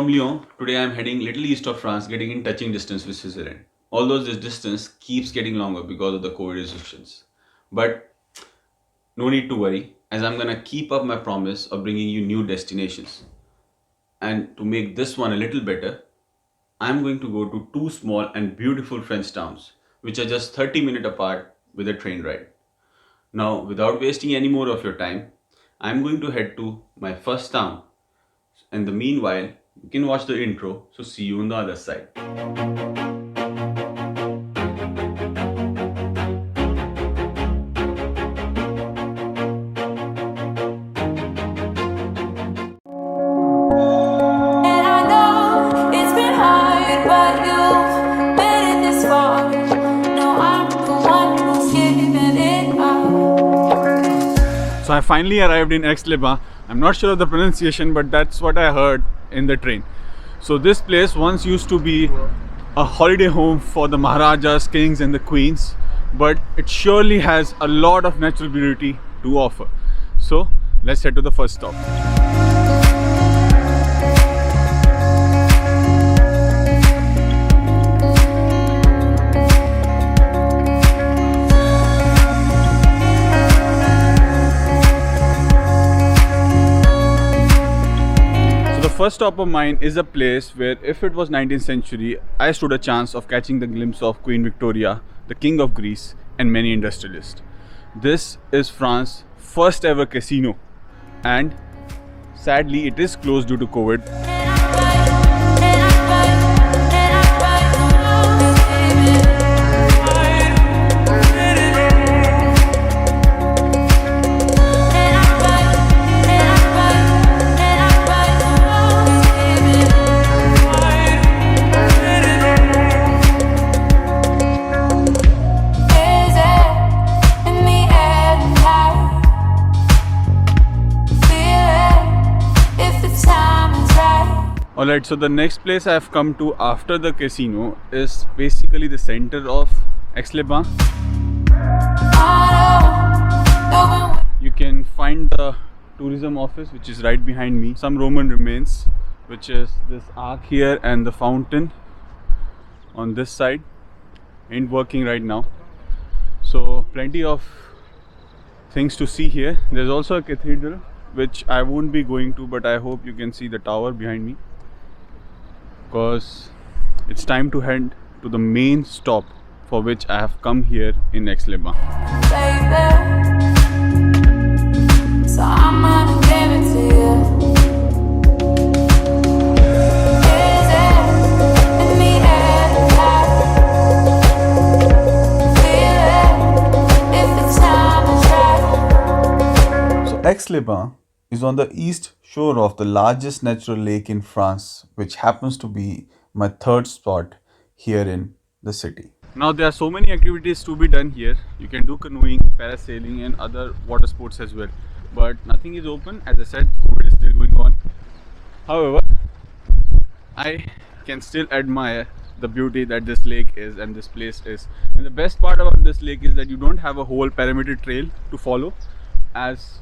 from Lyon. Today I am heading little east of France, getting in touching distance with Switzerland. Although this distance keeps getting longer because of the COVID restrictions. But no need to worry, as I'm gonna keep up my promise of bringing you new destinations. And to make this one a little better, I'm going to go to two small and beautiful French towns, which are just 30 minutes apart with a train ride. Now, without wasting any more of your time, I'm going to head to my first town. In the meanwhile, you can watch the intro, so see you on the other side. So I finally arrived in Aix-Les-Bains. I'm not sure of the pronunciation, but that's what I heard in the train. So this place once used to be a holiday home for the Maharajas, kings and the queens, but it surely has a lot of natural beauty to offer. So let's head to the first stop. First stop of mine is a place where, if it was 19th century, I stood a chance of catching the glimpse of Queen Victoria, the King of Greece, and many industrialists. This is France's first ever casino, and sadly it is closed due to COVID. Alright, so the next place I have come to after the casino is basically the center of Aix-Les-Bains. You can find the tourism office, which is right behind me. Some Roman remains, which is this arc here, and the fountain on this side ain't working right now. So plenty of things to see here. There's also a cathedral, which I won't be going to, but I hope you can see the tower behind me, because it's time to head to the main stop for which I have come here in Aix-Les-Bains. So Aix-Les-Bains is on the east shore of the largest natural lake in France, which happens to be my third spot here in the city. Now there are so many activities to be done here. You can do canoeing, parasailing and other water sports as well. But nothing is open. As I said, COVID is still going on. However, I can still admire the beauty that this lake is and this place is. And the best part about this lake is that you don't have a whole perimeter trail to follow. As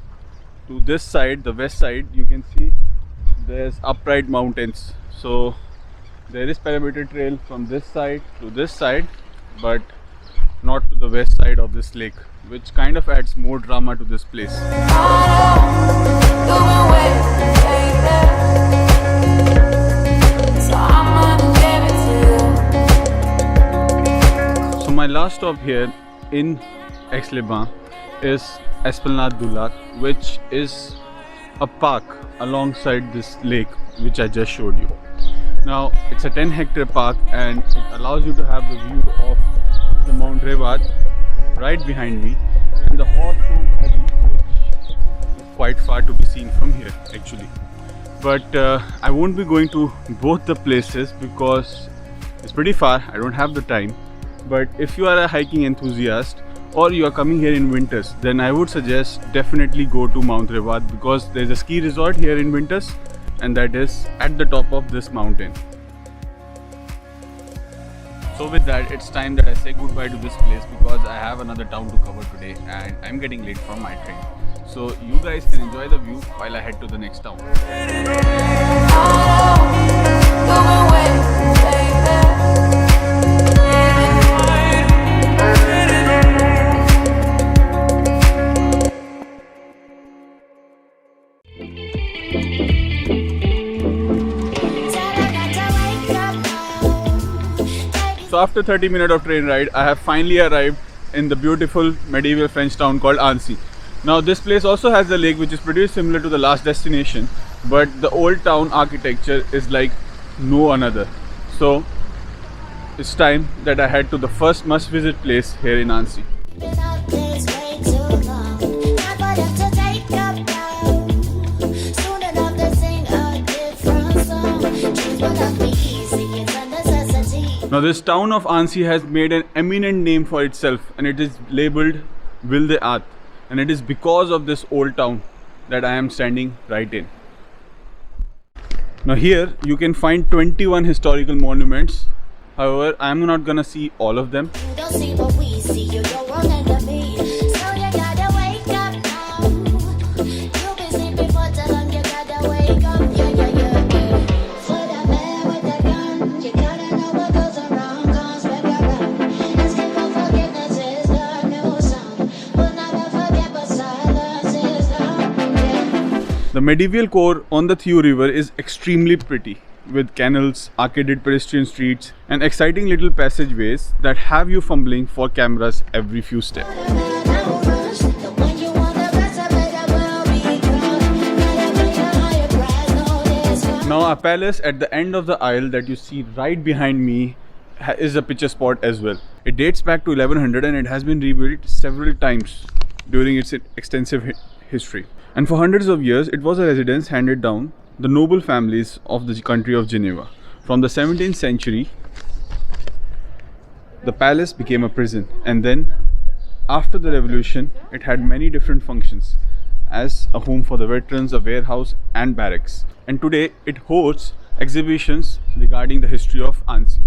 to this side, the west side, you can see there's upright mountains. So there is perimeter trail from this side to this side, but not to the west side of this lake, which kind of adds more drama to this place. So my last stop here in Aix-Les-Bains is Esplanade du Lac, which is a park alongside this lake which I just showed you. Now it's a 10-hectare park and it allows you to have the view of the Mount Revad right behind me, and the Hawthorne Abbey, which is quite far to be seen from here actually. But I won't be going to both the places because it's pretty far. I don't have the time. But if you are a hiking enthusiast or you are coming here in winters, then I would suggest definitely go to Mount Revad, because there's a ski resort here in winters and that is at the top of this mountain. So with that, it's time that I say goodbye to this place because I have another town to cover today and I'm getting late from my train. So you guys can enjoy the view while I head to the next town. So after 30 minutes of train ride, I have finally arrived in the beautiful medieval French town called Annecy. Now this place also has a lake which is pretty similar to the last destination, but the old town architecture is like no another. So it's time that I head to the first must visit place here in Annecy. Now this town of Annecy has made an eminent name for itself, and it is labelled Ville des Arts, and it is because of this old town that I am standing right in. Now here you can find 21 historical monuments. However, I am not gonna see all of them. The medieval core on the Thieu River is extremely pretty, with canals, arcaded pedestrian streets, and exciting little passageways that have you fumbling for cameras every few steps. Now a palace at the end of the aisle that you see right behind me is a picture spot as well. It dates back to 1100 and it has been rebuilt several times during its extensive history. And for hundreds of years, it was a residence handed down the noble families of the country of Geneva. From the 17th century, the palace became a prison, and then after the revolution, it had many different functions as a home for the veterans, a warehouse and barracks. And today, it hosts exhibitions regarding the history of Annecy.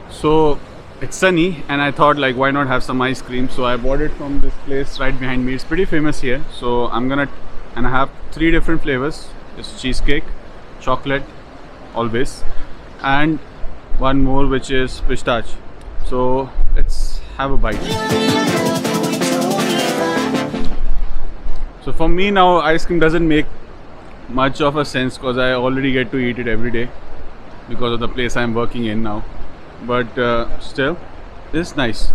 So it's sunny and I thought, like, why not have some ice cream? So I bought it from this place right behind me. It's pretty famous here. So I have 3 different flavors. It's cheesecake, chocolate, always, and one more which is pistache. So let's have a bite. So for me now, ice cream doesn't make much of a sense because I already get to eat it every day because of the place I'm working in now. But still, it's nice.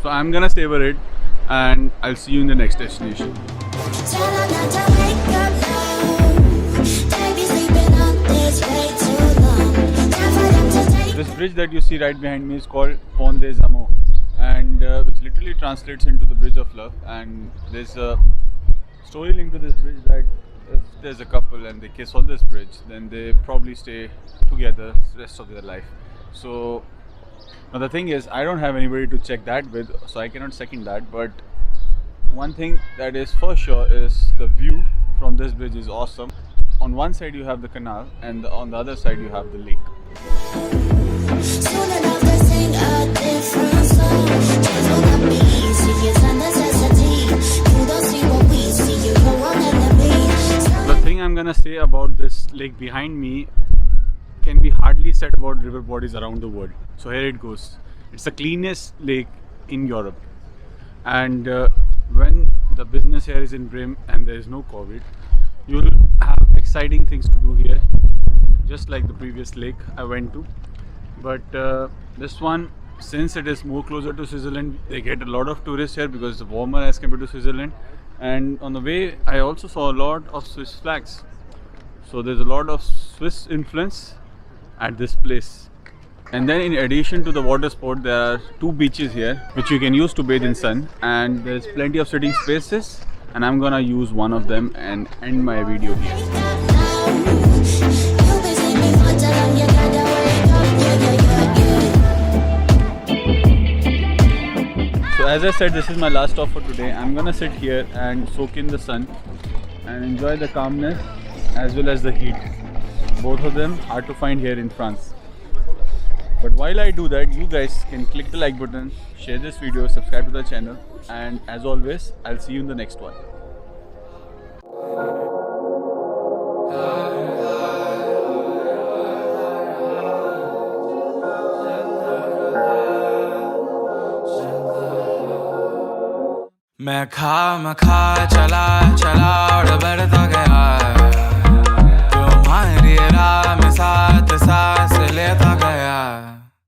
So I'm gonna savor it and I'll see you in the next destination. This bridge that you see right behind me is called Pont des Amours, and which literally translates into the Bridge of Love. And there's a story linked to this bridge that if there's a couple and they kiss on this bridge, then they probably stay together the rest of their life. So now the thing is, I don't have anybody to check that with, so I cannot second that. But one thing that is for sure is the view from this bridge is awesome. On one side you have the canal, and on the other side you have the lake. The thing I'm gonna say about this lake behind me can be hardly said about river bodies around the world. So here it goes. It's the cleanest lake in Europe, and when the business here is in brim and there is no COVID, you'll have exciting things to do here, just like the previous lake I went to. But this one, since it is more closer to Switzerland, they get a lot of tourists here because it's warmer as compared to Switzerland. And on the way, I also saw a lot of Swiss flags. So there's a lot of Swiss influence at this place. And then in addition to the water sport, there are 2 beaches here which you can use to bathe in sun, and there's plenty of sitting spaces, and I'm gonna use one of them and end my video here. So as I said, this is my last stop for today. I'm gonna sit here and soak in the sun and enjoy the calmness as well as the heat. Both of them hard to find here in France. But while I do that, you guys can click the like button, share this video, subscribe to the channel, and as always, I'll see you in the next one. मैं खा चला चला और बढ़ता गया तुम्हारी राह में साथ साथ